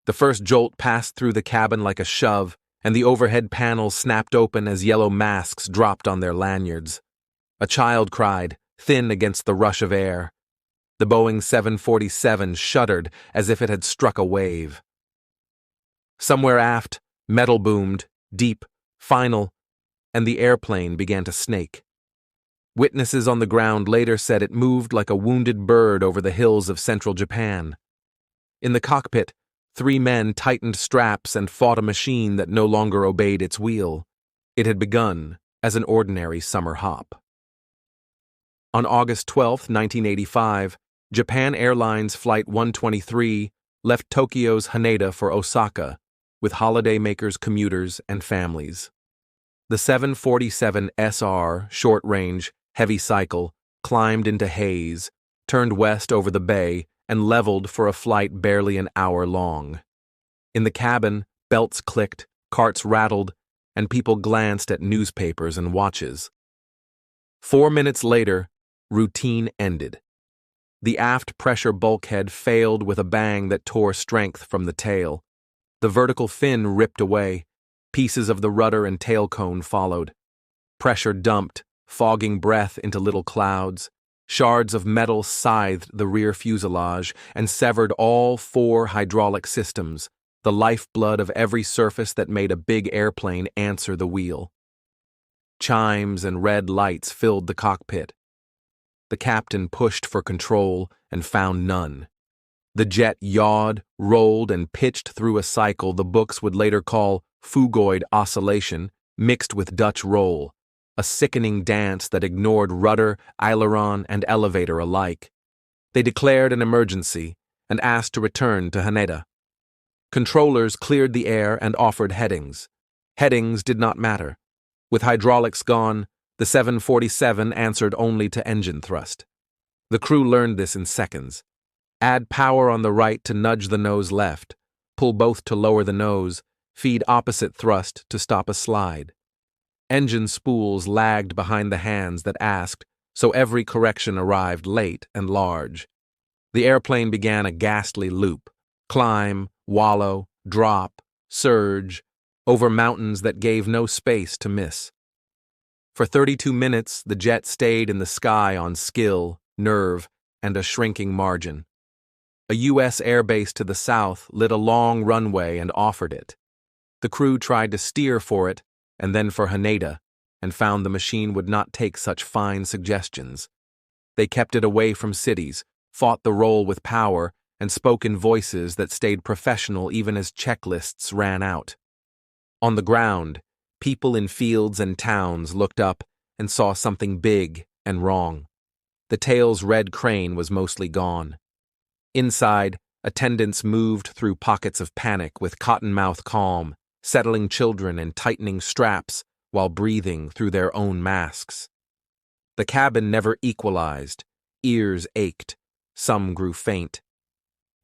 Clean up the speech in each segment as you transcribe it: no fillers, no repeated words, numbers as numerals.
The first jolt passed through the cabin like a shove, and the overhead panels snapped open as yellow masks dropped on their lanyards. A child cried, thin against the rush of air. The Boeing 747 shuddered as if it had struck a wave. Somewhere aft, metal boomed, deep, final, and the airplane began to snake. Witnesses on the ground later said it moved like a wounded bird over the hills of central Japan. In the cockpit, 3 men tightened straps and fought a machine that no longer obeyed its wheel. It had begun as an ordinary summer hop. On August 12, 1985, Japan Airlines Flight 123 left Tokyo's Haneda for Osaka, with holidaymakers, commuters, and families. The 747 SR, short-range, heavy cycle, climbed into haze, turned west over the bay, and leveled for a flight barely an hour long. In the cabin, belts clicked, carts rattled, and people glanced at newspapers and watches. 4 minutes later, routine ended. The aft pressure bulkhead failed with a bang that tore strength from the tail. The vertical fin ripped away. Pieces of the rudder and tail cone followed. Pressure dumped, fogging breath into little clouds. Shards of metal scythed the rear fuselage and severed all 4 hydraulic systems, the lifeblood of every surface that made a big airplane answer the wheel. Chimes and red lights filled the cockpit. The captain pushed for control and found none. The jet yawed, rolled, and pitched through a cycle the books would later call phugoid oscillation, mixed with Dutch roll, a sickening dance that ignored rudder, aileron, and elevator alike. They declared an emergency and asked to return to Haneda. Controllers cleared the air and offered headings. Headings did not matter. With hydraulics gone, the 747 answered only to engine thrust. The crew learned this in seconds. Add power on the right to nudge the nose left, pull both to lower the nose, feed opposite thrust to stop a slide. Engine spools lagged behind the hands that asked, so every correction arrived late and large. The airplane began a ghastly loop: climb, wallow, drop, surge, over mountains that gave no space to miss. For 32 minutes, the jet stayed in the sky on skill, nerve, and a shrinking margin. A U.S. airbase to the south lit a long runway and offered it. The crew tried to steer for it, and then for Haneda, and found the machine would not take such fine suggestions. They kept it away from cities, fought the roll with power, and spoke in voices that stayed professional even as checklists ran out. On the ground, people in fields and towns looked up and saw something big and wrong. The tail's red crane was mostly gone. Inside, attendants moved through pockets of panic with cottonmouth calm, settling children and tightening straps while breathing through their own masks. The cabin never equalized. Ears ached. Some grew faint.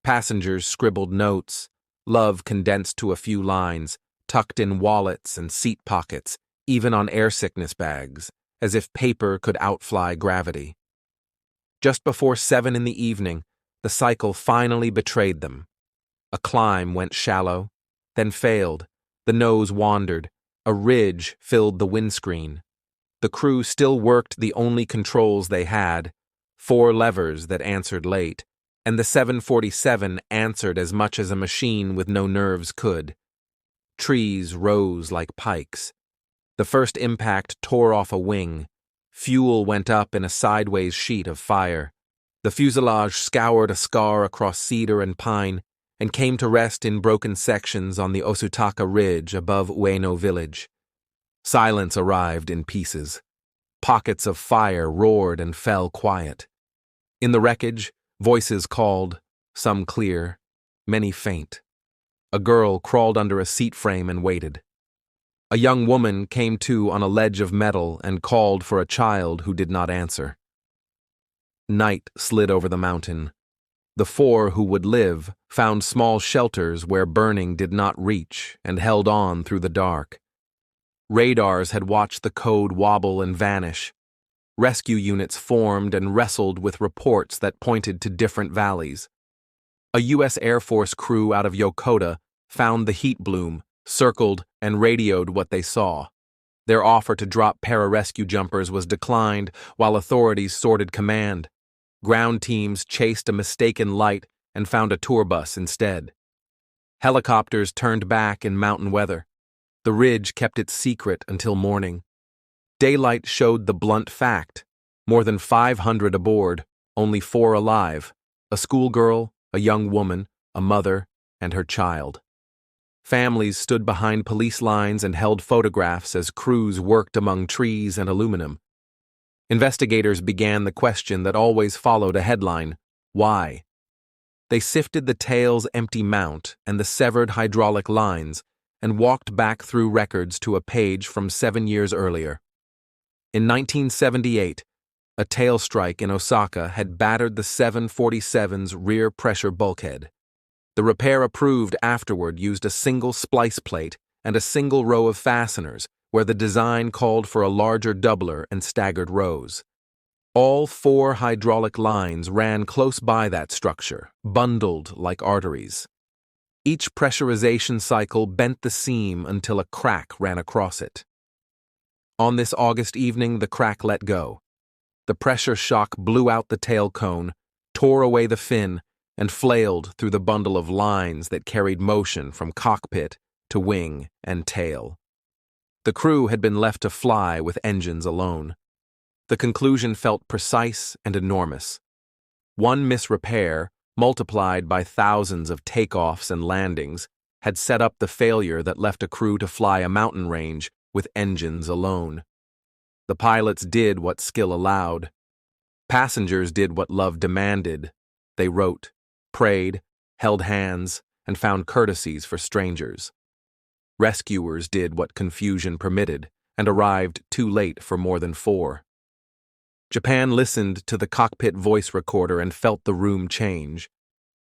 Passengers scribbled notes, love condensed to a few lines, tucked in wallets and seat pockets, even on airsickness bags, as if paper could outfly gravity. Just before 7 in the evening, the cycle finally betrayed them. A climb went shallow, then failed. The nose wandered. A ridge filled the windscreen. The crew still worked the only controls they had, 4 levers that answered late, and the 747 answered as much as a machine with no nerves could. Trees rose like pikes. The first impact tore off a wing. Fuel went up in a sideways sheet of fire. The fuselage scoured a scar across cedar and pine and came to rest in broken sections on the Osutaka Ridge above Ueno village. Silence arrived in pieces. Pockets of fire roared and fell quiet. In the wreckage, voices called, some clear, many faint. A girl crawled under a seat frame and waited. A young woman came to on a ledge of metal and called for a child who did not answer. Night slid over the mountain. The 4 who would live found small shelters where burning did not reach and held on through the dark. Radars had watched the code wobble and vanish. Rescue units formed and wrestled with reports that pointed to different valleys. A U.S. Air Force crew out of Yokota found the heat bloom, circled, and radioed what they saw. Their offer to drop pararescue jumpers was declined while authorities sorted command. Ground teams chased a mistaken light and found a tour bus instead. Helicopters turned back in mountain weather. The ridge kept its secret until morning. Daylight showed the blunt fact: more than 500 aboard, only 4 alive: a schoolgirl, a young woman, a mother, and her child. Families stood behind police lines and held photographs as crews worked among trees and aluminum. Investigators began the question that always followed a headline: why? They sifted the tail's empty mount and the severed hydraulic lines and walked back through records to a page from 7 years earlier. In 1978, a tail strike in Osaka had battered the 747's rear pressure bulkhead. The repair approved afterward used a single splice plate and a single row of fasteners, where the design called for a larger doubler and staggered rows. All 4 hydraulic lines ran close by that structure, bundled like arteries. Each pressurization cycle bent the seam until a crack ran across it. On this August evening, the crack let go. The pressure shock blew out the tail cone, tore away the fin, and flailed through the bundle of lines that carried motion from cockpit to wing and tail. The crew had been left to fly with engines alone. The conclusion felt precise and enormous. One misrepair, multiplied by thousands of takeoffs and landings, had set up the failure that left a crew to fly a mountain range with engines alone. The pilots did what skill allowed. Passengers did what love demanded. They wrote, prayed, held hands, and found courtesies for strangers. Rescuers did what confusion permitted and arrived too late for more than 4. Japan listened to the cockpit voice recorder and felt the room change.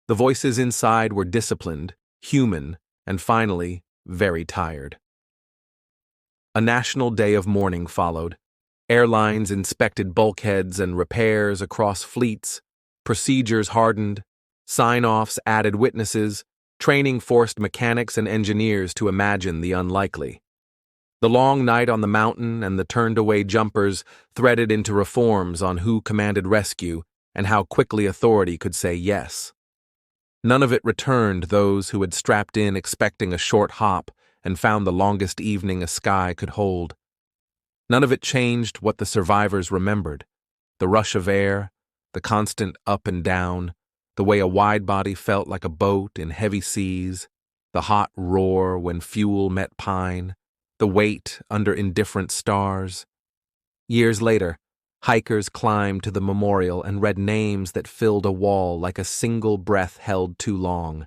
The voices inside were disciplined, human, and finally, very tired. A national day of mourning followed. Airlines inspected bulkheads and repairs across fleets. Procedures hardened. Sign-offs added witnesses. Training forced mechanics and engineers to imagine the unlikely. The long night on the mountain and the turned-away jumpers threaded into reforms on who commanded rescue and how quickly authority could say yes. None of it returned those who had strapped in expecting a short hop and found the longest evening a sky could hold. None of it changed what the survivors remembered: the rush of air, the constant up and down, the way a wide body felt like a boat in heavy seas, the hot roar when fuel met pine, the wait under indifferent stars. Years later, hikers climbed to the memorial and read names that filled a wall like a single breath held too long.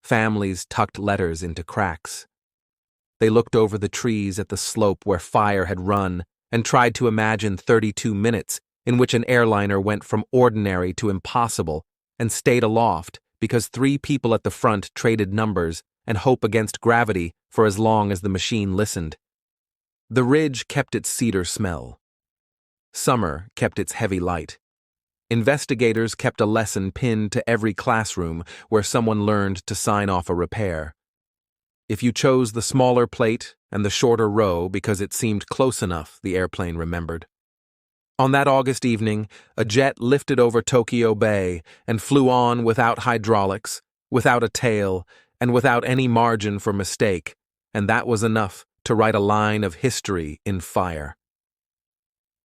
Families tucked letters into cracks. They looked over the trees at the slope where fire had run and tried to imagine 32 minutes in which an airliner went from ordinary to impossible and stayed aloft because 3 people at the front traded numbers and hope against gravity for as long as the machine listened. The ridge kept its cedar smell. Summer kept its heavy light. Investigators kept a lesson pinned to every classroom where someone learned to sign off a repair. If you chose the smaller plate and the shorter row because it seemed close enough, the airplane remembered. On that August evening, a jet lifted over Tokyo Bay and flew on without hydraulics, without a tail, and without any margin for mistake, and that was enough to write a line of history in fire.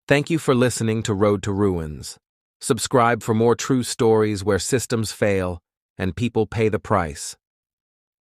Thank you for listening to Road to Ruins. Subscribe for more true stories where systems fail and people pay the price.